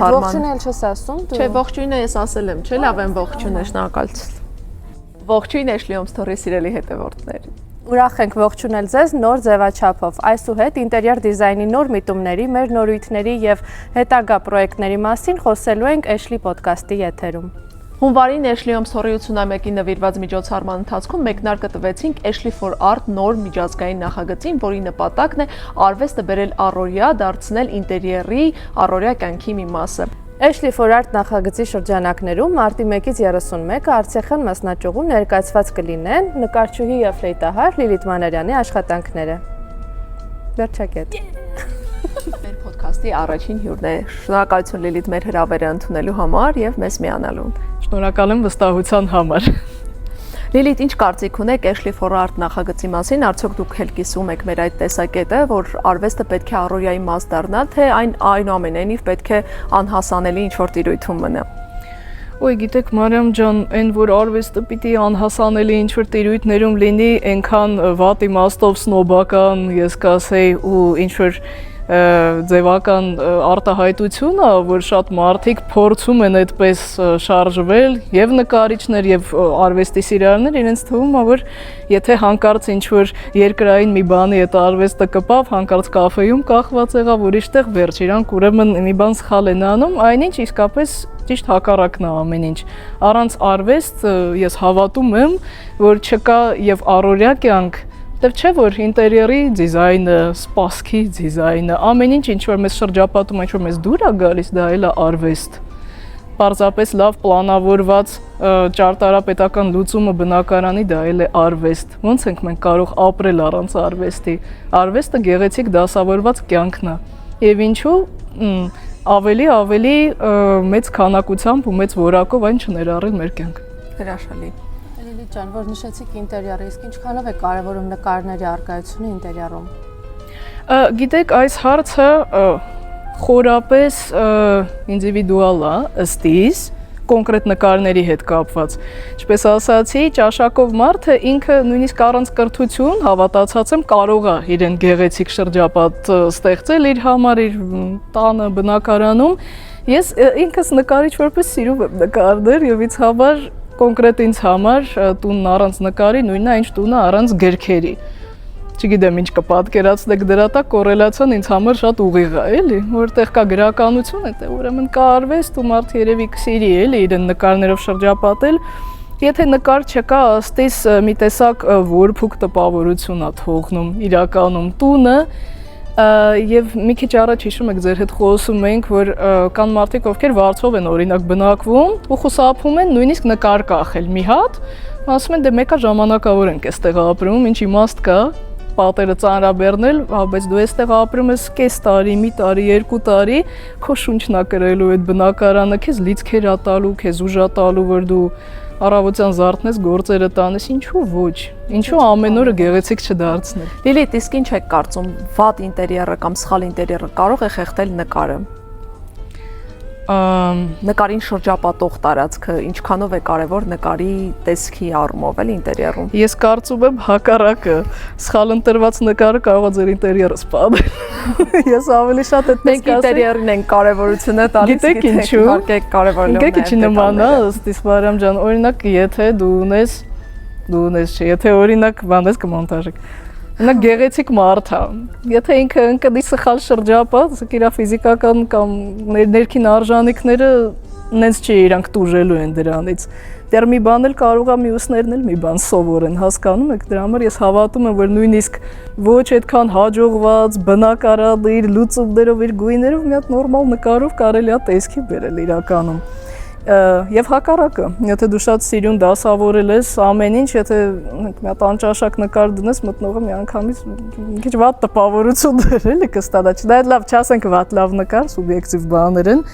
Ողջունել չես ասում դու։ Չէ, ողջույնը ես ասել եմ, չէ, լավ եմ ողջունը, շնորհակալություն։ Ողջույն Ashley Home Store-ի սիրելի հետևորդներ։ Ուրախ ենք ողջունել ձեզ նոր ձևաչափով։ Այսուհետ ինտերիեր դիզայնի նոր միտումների, մեր նորույթների եւ հետագա պրոյեկտների մասին խոսելու ենք Ashley podcast-ի եթերում։ Հունվարին Ashley Home Store-ի 81-ի նվիրված միջոցառման ընթացքում մեկնարկը տվեցինք Ashley for Art նոր միջազգային նախագծին, որի նպատակն է արվեստը բերել առօրյա, դարձնել ինտերիերի առօրյա կյանքի մի մասը։ Ashley for Art նախագծի շրջանակներում մարտի 1-ից 31-ը Արցախյան մասնաճյուղում ներկայացված կլինեն նկարչուհի եւ ֆլեյտահար Լիլիթ Մանարյանի աշխատանքները։ Վերջակետ։ Մեր ոդքասթի առաջին հյուրն է։ Շնորհակալություն Լիլիթ մեր հրավերը ընդունելու համար եւ մեզ միանալուն։ Շնորհակալ եմ վստահության համար։ Լիլիթ, ինչ կարծիք ունեք Ashley for Art նախագծի մասին, արդյոք դուք էլ կիսում եք մեր այդ տեսակետը, որ արվեստը պետք է առօրյայի մաս դառնա, թե այնուամենայնիվ պետք է անհասանելի ինչ-որ տիրույթում մնա։ Ոյ, գիտեք, Մարիամ ջան, այն որ արվեստը պիտի անհասանելի ինչ-որ տիրույթներում լինի, այնքան վատ իմաստով սնոբական, ես կասեի, ու ինչ-որ ձևական արտահայտությունը, որ շատ մարդիկ փորձում են այդպես շարժվել, եւ նկարիչներ, եւ արվեստի սիրահարներ, իրենց թվում է, որ եթե հանկարծ ինչ-որ երկրային մի բանի հետ արվեստը կպավ, հանկարծ կաֆեում կախված եղավ, ուրիշտեղ վերջ, իրանք ուրեմն մի բան սխալ են անում, այնինչ իսկապես ճիշտ հակառակն է ամեն ինչ։ Առանց արվեստ ես հավատում եմ, որ չկա եւ առօրյա կյանք, դեռ չէ որ ինտերիերի դիզայնը, սպասքի դիզայնը, ամեն ինչ ինչ որ մեզ շրջապատում, ինչ որ մեզ դուր է գալիս, դա էլ է արվեստ։ Պարզապես լավ պլանավորված ճարտարապետական լուծումը բնակարանի դա էլ է արվեստ։ Ոնց ենք մենք կարող ապրել առանց արվեստի։ Արվեստը գեղեցիկ դասավորված կյանքն է։ Եվ ինչու ավելի մեծ քանակությամբ ու մեծ որակով այն չներառել մեր կյանք։ Հրաշալի։ Լիլիթ ջան, որ նշեցիք ինտերիերը, իսկ ինչքանով է կարևորում նկարների առկայությունը ինտերիերում։ Գիտեք, այս հարցը խորապես ինդիվիդուալ է, ըստ իս, կոնկրետ նկարների հետ կապված։ Ինչպես ասացի, ճաշակով մարդը ինքը նույնիսկ առանց կրթություն հավատացած եմ կարող է իրեն գեղեցիկ շրջապատ ստեղծել իր համար, իր տանը, բնակարանում։ Ես ինքս նկարիչ որպես սիրում եմ նկարներ եւ ինձ համար կոնկրետ ինձ համար տունն առանց նկարի նույնն է ինչ տունը առանց գրքերի։ Չգիտեմ ինչ կպատկերացնեք դրա տակ կորելացիան ինձ համար շատ ուղիղ է, էլի, որտեղ կա գրականություն, այդ ուրեմն կա արվեստ ու մարդ երևի կսիրի էլի իրեն նկարներով շրջապատել։ Եթե նկար չկա, ըստիս մի տեսակ որփուկ տպավորություն է թողնում իրականում տունը։ Եվ մի քիչ առաջ հիշում եք ձեր հետ խոսում ենք, որ կան մարդիկ, ովքեր վարձով են օրինակ բնակվում ու խուսափում են նույնիսկ նկար կախել մի հատ, ասում են դե մեկը ժամանակավոր ենք այստեղ ապրում, ինչ իմաստ կա, պատերը ծանրաբեռնել, բայց դու այստեղ ապրում ես կես տարի, մի տարի, 2 տարի, քո շունչն է կրելու այդ բնակարանը, քեզ լիցքեր ա տալու, քեզ ուժ ա տալու, որ դու առավոտյան զարթնես, գործերը տանես, ինչու ոչ, ինչու ամեն օրը գեղեցիկ չդարձնել։ Լիլիթ, իսկ ինչ եք կարծում, վատ ինտերիերը կամ սխալ ինտերիերը կարող է խեղդել նկարը։ Նկարին շրջապատող տարածքը ինչքանով է կարևոր նկարի տեսքի առումով էլ ինտերիերում։ Ես կարծում եմ հակառակը, սխալ ընտրված նկարը կարող է ձեր ինտերիերը սպանել։ Ես ավելի շատ այդ մենք ինտերիերին ենք կարևորությունը տալիս, գիտեք ինչու։ Իհարկե կարևոր է։ Գիտեք ինչի նման է, ըստ Մարիամ ջան, օրինակ եթե դու ունես, չէ, եթե օրինակ բանես կմոնտաժեք։ Նա գեղեցիկ մարդ է։ Եթե ինքը ընկնի սխալ շրջապատ, ասենք իր ֆիզիկական կամ ներքին արժանինքները նենց չի իրանք տուժելու են դրանից։ Դեռ մի բան էլ կարող է մյուսներն էլ մի բան սովորեն, հասկանում եք, դրա համար ես հավատում եմ, որ նույնիսկ ոչ այդքան հաջողված, բնակարան իր լուծումներով, իր գույներով մի հատ նորմալ նկարով կարելի է տեսքի բերել իրականում։ Եվ հակառակը, եթե դու շատ սիրուն դասավորել ես ամեն ինչ, եթե մի հատ անճաշակ նկար դնես, մտնողը միանգամից մի քիչ վատ տպավորություն դեր էլի կստանա։ Դա լավ չասենք վատ լավ նկար, սուբյեկտիվ բաներ են,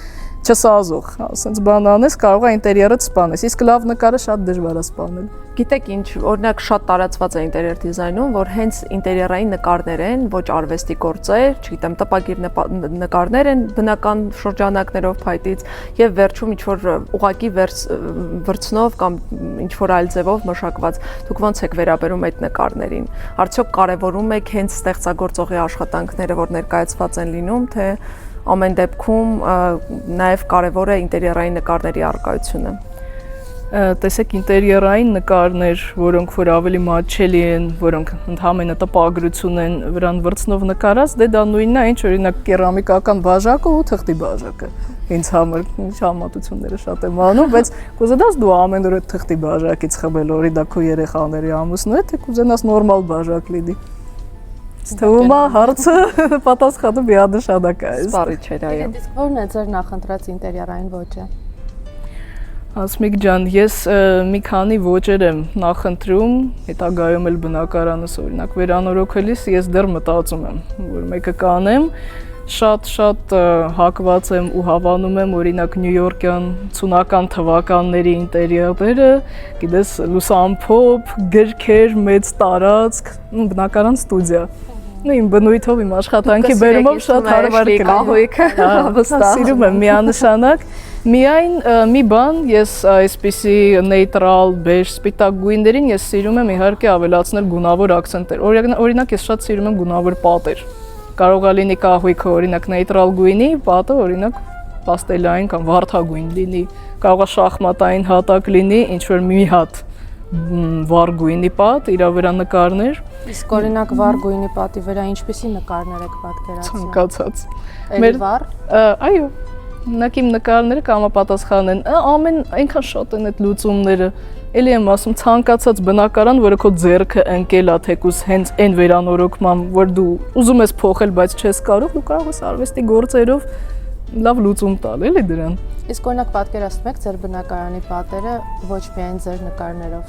չսազող, ասենց բան անես, կարող է ինտերիերը սպանես, իսկ լավ նկարը շատ դժվար է սպանել։ Գիտեք ինչ, օրինակ շատ տարածված է ինտերիեր դիզայնում, որ հենց ինտերիերային նկարներ են, ոչ արվեստի գործեր, չգիտեմ, տպագիր նկարներ են բնական շրջանակներով փայտից եւ վերջում ինչ որ ուղակի վրցնով կամ ինչ որ այլ ձևով մշակված։ Դուք ո՞նց եք վերաբերում այդ նկարներին։ Արդյոք կարևորում եք հենց ստեղծագործողի աշխատանքները, որ ներկայացված են լինում, թե ամեն դեպքում նաև կարևոր է ինտերիերային նկարների առկայությունը։ Տեսեք ինտերիերային նկարներ, որոնք որ ավելի մատչելի են, որոնք ընդհանրապես տպագրություն են վրան վրցնով նկարած, դե դա նույնն է, ինչ օրինակ կերամիկական բաժակը ու թղթի բաժակը։ Ինձ համար շահմատությունները շատ եմ անում, բայց կուզենաս դու ամեն օր թղթի բաժակից խմել, օրինակ քո երեխաների ամուսնու հետ, թե կուզենաս նորմալ բաժակ լինի։ Թվում է հարցը պատասխանը միանշանակ է։ Սպառիչ էր, այո։ Իսկ ո՞րն է ձեր նախընտրած ինտերիերային ոճը։ Հասմիկ ջան, ես մի քանի ոճեր եմ նախընտրում, հետագայում էլ բնակարանս օրինակ վերանորոգելիս ես դեռ մտածում եմ, որ մեկը կանեմ, շատ հակված եմ ու հավանում եմ օրինակ նյույորքյան 80-ական թվականների ինտերիերները, գիտես, լուսամփոփ, գրքեր, մեծ տարածք, բնակարան ստուդիա։ Իմ բնույթով իմ աշխատանքի բերումով շատ հարմար կահույքը, վստահ։ Սիրում եմ միանշանակ։ Միայն մի բան, ես այսպիսի նեյտրալ, բեժ, սպիտակ գույներին ես սիրում եմ իհարկե ավելացնել գունավոր ակցենտեր։ Օրինակ ես շատ սիրում եմ գունավոր պատեր։ Կարող է լինի կահույքը օրինակ նեյտրալ գույնի, պատը օրինակ պաստելային կամ վարդագույն լինի։ Կարող է շախմատային հատակ լինի, ինչ որ մի հատ վառ գույնի պատ, իր վրա նկարներ։ Իսկ օրինակ վառ գույնի պատի վրա ինչպիսի նկարներ եք պատկերացնում։ Ցանկացած։ Էլի վառ։ Այո։ Նույնիսկ իմ նկարները կամապատասխան են, ամեն այնքան շատ են այդ լուծումները։ Էլի եմ ասում, ցանկացած բնակարան, որը քո ձեռքը ընկել է, թեկուզ հենց այն վերանորոգման, որ դու ուզում ես փոխել, բայց չես կարող, դու կարող ես արվեստի գործերով լավ լուծում տալ, էլի դրան։ Իսկ օրինակ պատկերացնում եք ձեր բնակարանի պատերը ոչ միայն ձեր նկարներով։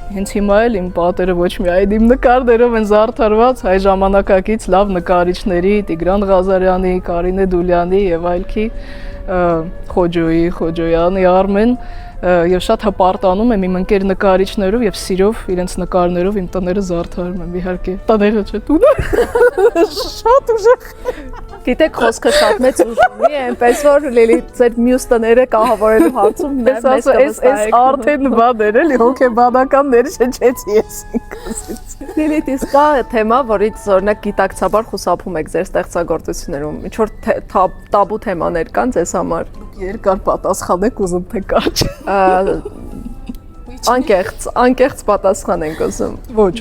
Հենց հիմա էլ իմ պատերը ոչ միայն իմ նկարներով են զարդարված հայ ժամանակակից լավ նկարիչների Տիգրան Ղազարյանի, Կարինե Դուլյանի եւ այլքի Խոջոյանի, Արմեն եւ շատ հպարտանում եմ իմ ընկեր նկարիչներով եւ սիրով իրենց նկարներով իմ տները զարդարում եմ իհարկե տները չէ տունը շատ ուժեղ Գիտեք խոսքը շատ մեծ ուժի է այնպես որ Լիլիթ ձեր մյուս տները կահավորելու հարցում մեզ այս արդեն բաներ էլի հոգեբանականներ շնչեցի ես ինքս Լիլիթ իսկ կա թեմա որից օրինակ գիտակցաբար խուսափում եք ձեր ստեղծագործություններում ինչ որ տաբու թեմաներ կան ձեզ համար երկար պատասխանեք ուզում թե կարճ անկեղծ պատասխան ենք ուզում ոչ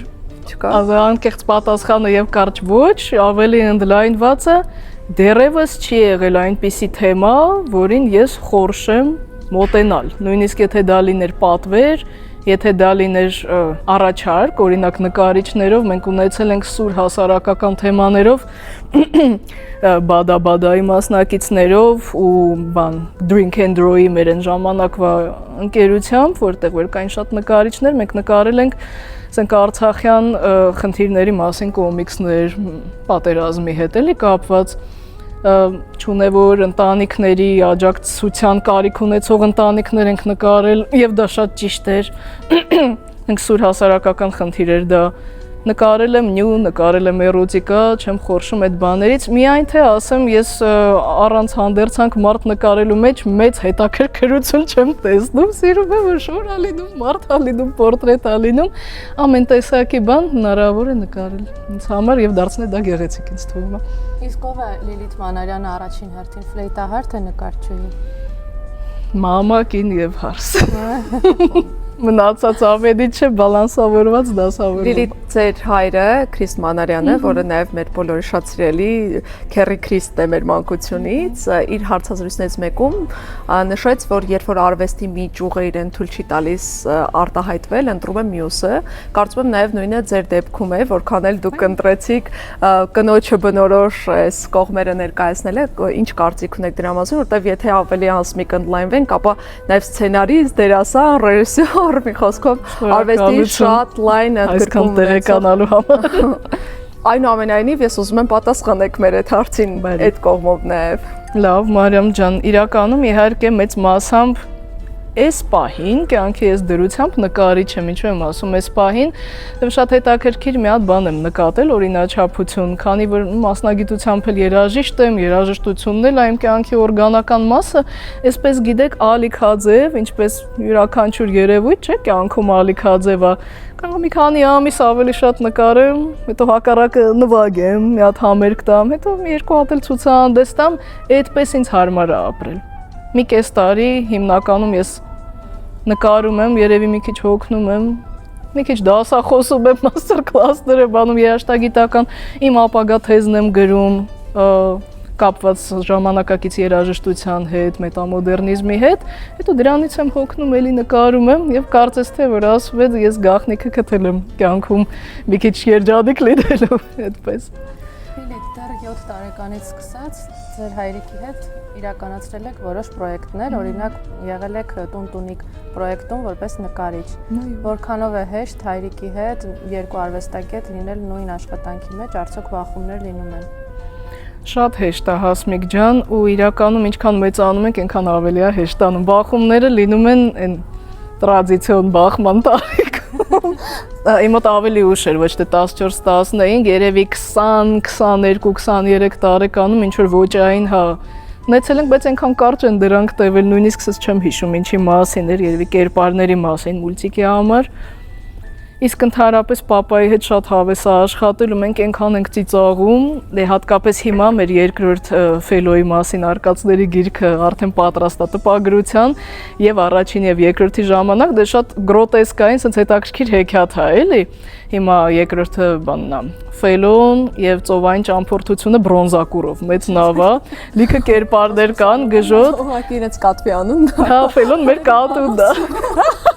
չկա անկեղծ պատասխանը եւ կարճ ոչ ավելի ընդլայնված է դեռևս չի եղել այնպիսի թեմա որին ես խորշեմ մոտենալ նույնիսկ եթե դա լիներ պատվեր եթե դա լիներ առաջարկ օրինակ նկարիչներով մենք ունեցել ենք սուր հասարակական թեմաներով բադայի մասնակիցներով ու Drink and Draw-ի մեր այն ժամանակվա ընկերությամբ, որտեղ որ կային շատ նկարիչներ, մենք նկարել ենք ասենք արցախյան խնդիրների մասին կոմիքսներ, պատերազմի հետ էլի կապված չունե որ ընտանիքների աջակցության կարիք ունեցող ընտանիքներ ենք նկարել եւ դա շատ ճիշտ էր ենք սուր հասարակական խնդիր էր դա նկարել եմ նյու, նկարել եմ էրոտիկա, չեմ խորշում այդ բաներից, միայն թե ասեմ ես առանց հանդերձանք մարդ նկարելու մեջ մեծ հետաքրքրություն չեմ տեսնում, սիրում եմ որ շոր ա լինում, մարդ ա լինում, պորտրետ ա լինում, ամեն տեսակի բան հնարավոր է նկարել ինձ համար եւ դարձնել դա գեղեցիկ ինձ թվում է։ Իսկ ով է Լիլիթ Մանարյանը առաջին հերթին ֆլեյտահար թե նկարչուհի։ Մամա, կին եւ հարս։ Մնացած ավետիչը բալանսավորված դասավորում։ Լիլիթ ձեր հայրը Քրիս Մանարյանը, որը նաև մեր բոլորի շատ սիրելի Քերի Քրիստ է մեր մանկությունից, իր հարցազրույցներից մեկում նշեց, որ երբ որ արվեստի մի ճյուղը իրեն թույլ չի տալիս արտահայտվել, ընտրում է մյուսը։ Կարծում եմ նաև նույնը ձեր դեպքում է, որքան էլ դուք ընտրեցիք կնոջը բնորոշ այս կողմերը ներկայացնել է, ինչ կարծիք ունեք դրա մասին, որտեղ եթե ավելի անսմիկ ընդլայնվենք, ապա նաև սցենարիստ, դերասան, ռեժիսոր մի խոսքով արվեստի շատ լայն այսքան տեղեկանալու համար։ Այնուամենայնիվ ես ուզում եմ պատասխանեք մեր այդ հարցին այդ կողմով նաև։ Լավ, Մարիամ ջան, իրականում իհարկե մեծ մասամբ այս պահին կյանքի այս դրությամբ նկարիչ եմ, ինչու եմ ասում այս պահին, դեմ շատ հետաքրքիր մի հատ բան եմ նկատել, օրինաչափություն, քանի որ մասնագիտությամբ էլ երաժիշտ եմ, երաժշտությունն էլ այն կյանքի օրգանական մասը, այսպես գիտեք ալիքաձև, ինչպես յուրաքանչյուր երևույթ, չէ, կյանքում ալիքաձև է, կարող մի քանի ամիս ավելի շատ նկարեմ, հետո հակառակը նվագեմ, մի հատ համերգ տամ, հետո մի երկու հատ էլ ցուցահանդես տամ, այդպես ինձ հարմար է ապրել։ Մի կես տարի հիմնականում ես նկարում եմ, երևի մի քիչ հոգնում եմ, մի քիչ դասախոսում եմ, մաստեր կլասներ եմ անում երաժշտագիտական, իմ ապագա թեզն եմ գրում, կապված ժամանակակից երաժշտության հետ, մետամոդեռնիզմի հետ, հետո դրանից եմ հոգնում, էլի նկարում եմ եւ կարծես թե որ ասվեց ես գաղտնիքը գտել եմ կյանքում մի քիչ երջանիկ լինելու այդպես։ Լիլիթ, դեռ 7 տարեկանից սկսած ձեր հայրիկի հետ իրականացրել եք որոշ պրոյեկտներ, օրինակ եղել եք Տունտունիկ պրոյեկտում որպես նկարիչ։ Որքանով է հեշտ հայրիկի հետ երկու արվեստագետ լինել նույն աշխատանքի մեջ, արդյոք բախումներ լինում են։ Շատ հեշտ է Հասմիկ ջան ու իրականում ինչքան մեծանում ենք, այնքան ավելի է հեշտանում։ Բախումները լինում են այն տրադիցիոն բախման տարիքում։ Իմ մոտ ավելի ուշ էր, ոչ թե 14-15, երևի 20, 22, 23 տարեկանում ինչ որ ոճային, հա, ունեցել ենք, բայց այնքան կարճ են դրանք տևել, նույնիսկ ես չեմ հիշում ինչի մասին էր, երևի կերպարների մասին մուլտիկի համար։ Իսկ ընդհանրապես պապայի հետ շատ հավես է աշխատել ու մենք այնքան ենք ծիծաղում, դե հատկապես հիմա մեր երկրորդ ֆելոյի մասին արկածների գիրքը արդեն պատրաստ է տպագրության եւ առաջին եւ երկրորդի ժամանակ դե շատ գրոտեսկային, sense հետաքրքիր հեքիաթ է, էլի։ Հիմա երկրորդը բանն է, ֆելոն եւ ծովային ճամփորդությունը բրոնզակուրով, մեծ նավ է, լիքը կերպարներ կան, գժոտ։ Ուղղակի իրենց կատվի անուն։ Հա, ֆելոն մեր կատուն է։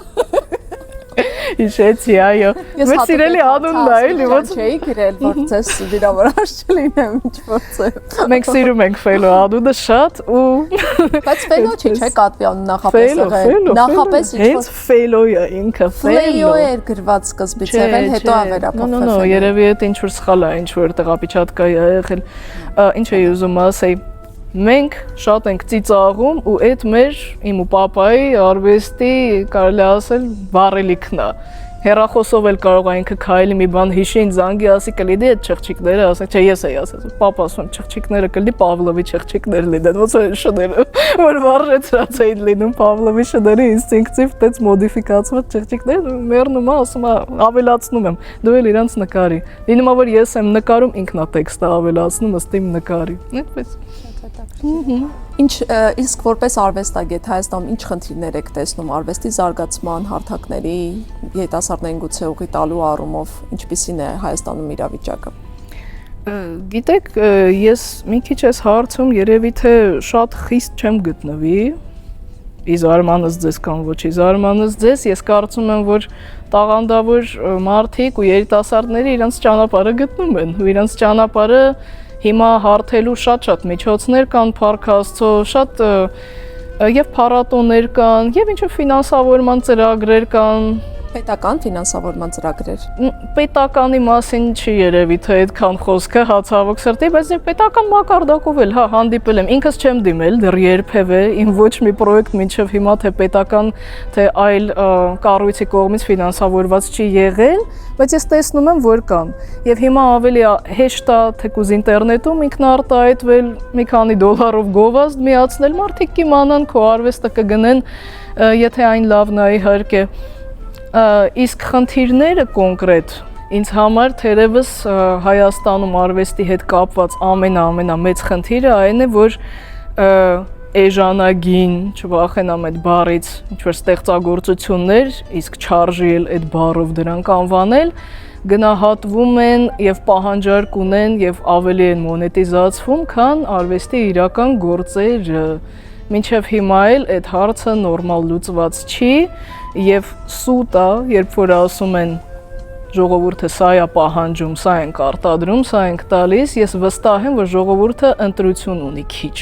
Իշեցի, այո։ Մեր սիրելի անունն է, էլի, ոնց չէի գրել, որ ձեզ վիրավորած չլինեմ ինչ-որ է։ Մենք սիրում ենք ֆելո անունը շատ ու Բայց ֆելո չէ, կատվի անուն նախապես եղել։ Նախապես հենց ֆելոյը ինքը, ֆելո էր գրված սկզբից եղել, հետո է վերափոխվել։ No, երևի այդ ինչ-որ սխալ է, ինչ-որ տեղապիչատկա է եղել։ Ինչ էի ուզում ասել, մենք շատ ենք ծիծաղում ու այդ մեր իմ ու պապայի արվեստի կարելի ասել վառելիքն է։ Հեռախոսով էլ կարող է ինքը քայլի մի բան հիշի, ինձ զանգի ասի կլինի այդ չղջիկները, ասենք, չէ, ես էի ասել, պապա ասում, չղջիկները կլինի Պավլովի չղջիկներ լինեն, ոնց է շները, որ վառեցրած էին լինում Պավլովի շների ինստինկտիվ տենց մոդիֆիկացված չղջիկներ, մեռնում է, ասում է, ավելացնում եմ, դու էլ իրանց նկարի։ Լինում է, որ ես եմ նկարում, ինքն է տեքստը ավելացնում ըստ իմ նկարի։ Այդպես։ Ինչ իսկ որպես արվեստագետ Հայաստանում ինչ խնդիրներ եք տեսնում արվեստի զարգացման, հարթակների, երիտասարդներին գուցե ուղի տալու առումով, ինչպիսին է Հայաստանում իրավիճակը։ Գիտեք, ես մի քիչ այս հարցում երևի թե շատ խիստ չեմ գտնվի, իզարմանս ձեզ կամ ոչ իզարմանս ձեզ, ես կարծում եմ, որ տաղանդավոր մարդիկ ու երիտասարդները իրենց ճանապարհը գտնում են, ու իրենց ճանապարհը հիմա հարթելու շատ միջոցներ կան, փառք Աստծո, շատ եւ փառատոներ կան, եւ ինչ-որ ֆինանսավորման ծրագրեր կան, Պետական ֆինանսավորման ծրագրեր։ Պետականի մասին չի երևի թե այդքան խոսքը հացավոք սրտի, բայց պետական մակարդակով էլ հա հանդիպել եմ, ինքս չեմ դիմել դեռ երբևէ, իմ ոչ մի պրոյեկտ մինչև հիմա թե պետական, թե այլ կառույցի կողմից ֆինանսավորված չի եղել, բայց ես տեսնում եմ, որ կան։ Եվ հիմա ավելի հեշտ է թեկուզ ինտերնետում ինքնարտահայտվել, մի քանի $-ով գովազդ միացնել, մարդիկ կիմանան քո արվեստը կգնեն, եթե այն լավն է իհարկե։ Իսկ խնդիրները կոնկրետ ինձ համար թերևս Հայաստանում արվեստի հետ կապված ամենամեծ խնդիրը այն է, որ էժանագին, չվախենամ այդ բառից, ինչ-որ ստեղծագործություններ, իսկ չարժի էլ այդ բառով դրանք անվանել, գնահատվում են եւ պահանջարկ ունեն եւ ավելի են մոնետիզացվում, քան արվեստի իրական գործերը։ Մինչև հիմա էլ այդ հարցը նորմալ լուծված չի եւ սուտ է, երբ որ ասում են ժողովուրդը սա է պահանջում, սա ենք արտադրում, սա ենք տալիս, ես վստահ եմ, որ ժողովուրդը ընտրություն ունի քիչ։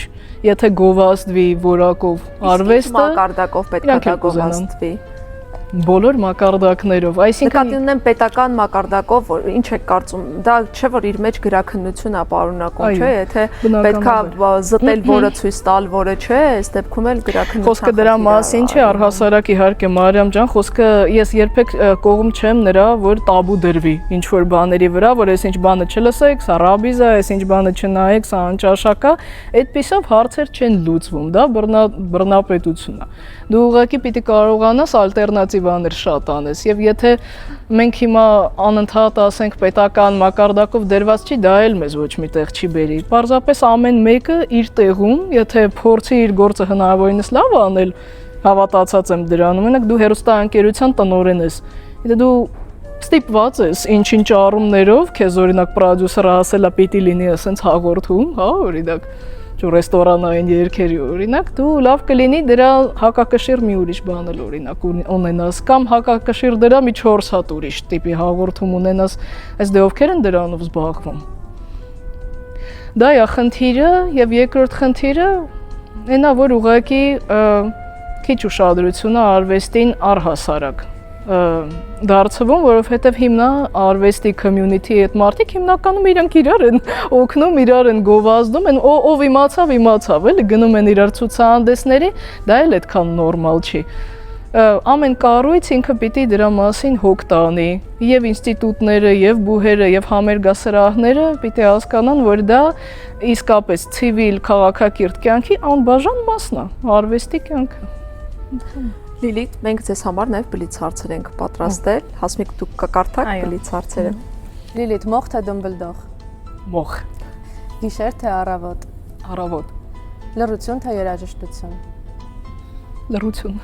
Եթե գովազդվի որակով արվեստը, մակարդակով պետք է գովազդվի։ բոլոր մակարդակներով, այսինքն Նկատի ունեմ պետական մակարդակով, որ ինչ եք կարծում, դա չէ որ իր մեջ գրաքննություն է պարունակում, չէ, եթե պետքա զտել որը ցույց տալ, որը չէ, այս դեպքում էլ գրաքննություն։ Խոսքը դրա մասին չէ, առհասարակ իհարկե Մարիամ ջան, խոսքը ես երբեք կողմ չեմ նրա, որ տաբու դրվի ինչ որ բաների վրա, որ այս ինչ բանը չլսեք, սա ռաբիզ է, այս ինչ բանը չնայեք, սա անճաշակ է, այդպիսով հարցեր չեն լուծվում, դա բռնապետություն է։ Դու ուղղակի պիտի կարողանաս ալտերնատիվաներ շատ անես, եւ եթե մենք հիմա անընդհատ ասենք պետական մակարդակով դերված չի, դա էլ մեզ ոչ մի տեղ չի բերի։ Պարզապես ամեն մեկը իր տեղում, եթե փորձի իր գործը հնարավորինս լավ անել, հավատացած եմ դրանում, մենակ դու հերոստանգերության տնօրեն ես։ Եթե դու ստիպված ես ինչ-ինչ առումներով, քեզ օրինակ պրոդյուսերը ասելա պիտի լինի ասենց հաղորդում, հա, օրինակ ռեստորանային երգերի օրինակ, դու լավ կլինի դրա հակակշիռ մի ուրիշ բան էլ օրինակ ունենաս, կամ հակակշիռ դրա մի 4 հատ ուրիշ տիպի հաղորդում ունենաս, այս դե ովքեր են դրանով զբաղվում։ Դա է խնդիրը, եւ երկրորդ խնդիրը այնա, որ ուղղակի քիչ ուշադրությունը արվեստին առհասարակ դարձվում, որովհետև հիմնա արվեստի community այդ մարդիկ հիմնականում իրանք իրար են օգնում, իրար են գովազդում, ով իմացավ, էլի գնում են իրար ցուցահանդեսների, դա էլ այդքան նորմալ չի։ Ամեն կառույց ինքը պիտի դրա մասին հոգ տանի, եւ ինստիտուտները, եւ բուհերը, եւ համերգասրահները պիտի հասկանան, որ դա իսկապես ցիվիլ քաղաքակիրթ կյանքի անբաժան մասն է, արվեստի կյանքը։ Լիլիթ, մենք ձեզ համար նաև բլից հարցեր ենք պատրաստել, Հասմիկ դուք կկարդաք բլից հարցերը։ Լիլիթ, մոխ թե դմբլդող։ Մոխ։ Գիշեր թե առավոտ։ Առավոտ։ Լռություն թե երաժշտություն։ Լռություն։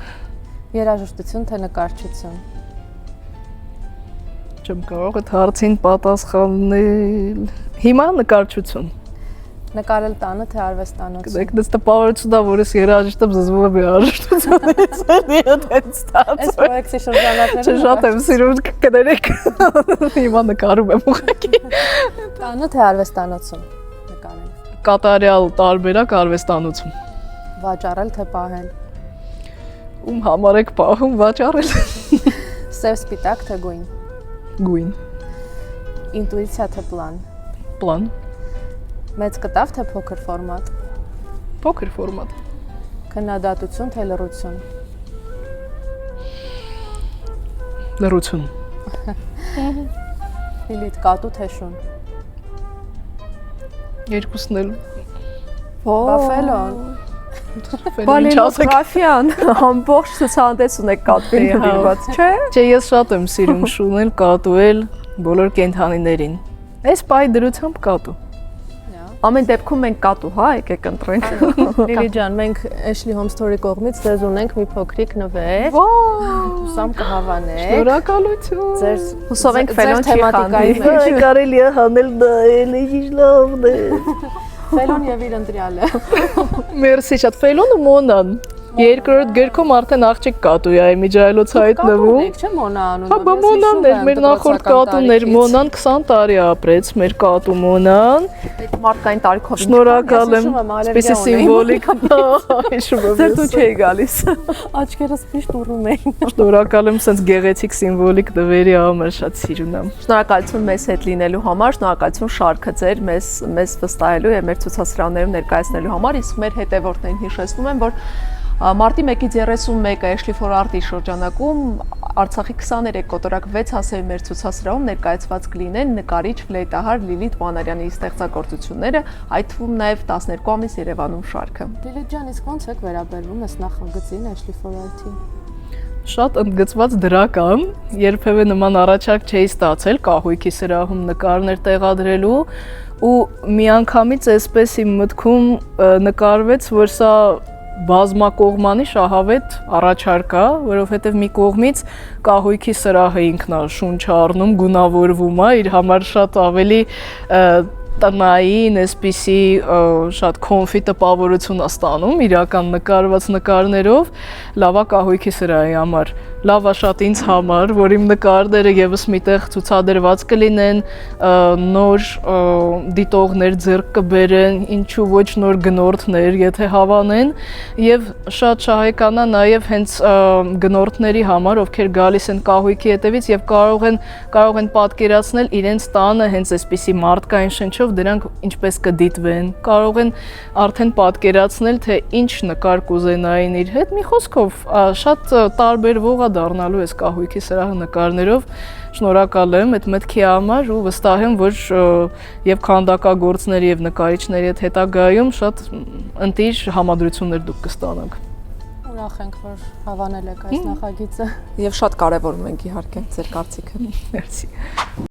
Երաժշտություն թե նկարչություն։ Չեմ կարող այդ հարցին պատասխանել։ Հիմա նկարչություն։ Նկարել տանը թե արվեստանոցում։ Դեք դες տպավորությունա, որ ես երաժիշտը զզվում եմ երաժշտությունից, էլի այդպես ստաց։ Այս պրոյեկտի շրջանակներում շատ եմ սիրում կներեք։ Հիմա նկարում եմ ուղղակի։ Տանը թե արվեստանոցում նկարել։ Կատարյալ տարբերակ արվեստանոցում։ Վաճառել թե պահել։ Ում համար եք պահում վաճառել։ Սև սպիտակ թե գույն։ Գույն։ Ինտուիցիա թե պլան։ Պլան։ Մեծ կտավ թե փոքր ֆորմատ։ Փոքր ֆորմատ։ Քննադատություն թե լռություն։ Լռություն։ Լիլիթ, կատու թե շուն։ Երկուսն էլ։ Բաֆելոն։ Բալենոգրաֆիան ամբողջ ցուցահանդես ունեք կատվին նվիրված, չէ՞։ Չէ, ես շատ եմ սիրում շունել, կատուել բոլոր կենդանիներին։ Այս պայ դրությամբ կատու։ Ամեն դեպքում մենք կատու, հա, եկեք ընտրենք։ Լիլի ջան, մենք Ashley Home Story կողմից ձեզ ունենք մի փոքրիկ նվեր։ Հուսամ կհավանեք։ Շնորհակալություն։ Ձեր հուսով ենք ֆելոն չի խանդի։ Կարելի է հանել դա, էլի լավն է։ Ֆելոն եւ իր ընտրյալը։ Մերսի շատ ֆելոնը մոնան։ Երկրորդ գրքում արդեն աղջիկ կատու է միջայլոց հայտնվում։ Չէ՞ Մոնա անունը։ Հա, բա Մոնան էր, մեր նախորդ կատուն էր, Մոնան 20 տարի ապրեց, մեր կատու Մոնան։ Այդ մարդկային տարիքով Շնորհակալ եմ, այսպեսի սիմվոլիկ։ Հիշում եմ։ Ձեր դու չէի գալիս։ Աչքերս միշտ ուռում էին։ Շնորհակալ եմ սենց գեղեցիկ սիմվոլիկ դվերի համար, շատ սիրուն եմ։ Շնորհակալություն մեզ հետ լինելու համար, շնորհակալություն շարքը ձեր մեզ վստահելու եւ մեր ցուցասրահներում ներկայացնելու համար, իսկ մեր հետևորդներին հիշեցնում եմ, որ Մարտի 1-ից 31-ը Ashley for Art-ի շրջանակում Արցախի 23 կոտորակ 6 հասցեի մեր ցուցասրահում ներկայացված կլինեն նկարիչ ֆլեյտահար Լիլիթ Մանարյանի ստեղծագործությունները, այդ թվում նաև 12 ամիս Երևանում շարքը։ Լիլիթ ջան, իսկ ո՞նց եք վերաբերվում այս նախագծին Ashley for Art-ի։ Շատ ընդգծված դրական, երբևէ նման առաջարկ չէի ստացել կահույքի սրահում նկարներ տեղադրելու ու միանգամից այսպես իմ մտքում նկարվեց, որ սա բազմակողմանի շահավետ առաջարկա, որովհետև մի կողմից կահույքի սրահը ինքն է շունչ առնում, գունավորվում է, իր համար շատ ավելի տնային, այսպիսի շատ կոնֆի տպավորություն է ստանում իրական նկարված նկարներով, լավա կահույքի սրահի համար լավ է շատ ինձ համար, որ իմ նկարները եւս միտեղ ցուցադրված կլինեն, նոր դիտողներ ձեռք կբերեն, ինչու ոչ նոր գնորդներ, եթե հավանեն, եւ շատ շահեկան է նաեւ հենց գնորդների համար, ովքեր գալիս են կահույքի հետևից եւ կարող են պատկերացնել իրենց տանը հենց այսպիսի մարդկային շնչով դրանք ինչպես կդիտվեն, կարող են արդեն պատկերացնել, թե ինչ նկար կուզենային իր հետ, մի խոսքով շատ տարբերվող է դառնալու այս կահույքի սրահը նկարներով։ Շնորհակալ եմ այդ մտքի համար ու վստահ եմ, որ եւ քանդակագործների եւ նկարիչների հետ հետագայում շատ ընտիր համադրություններ դուք կստանաք։ Ուրախ ենք, որ հավանել եք այս նախագիծը։ Եվ շատ կարևորում ենք իհարկե ձեր կարծիքը։ Մերսի։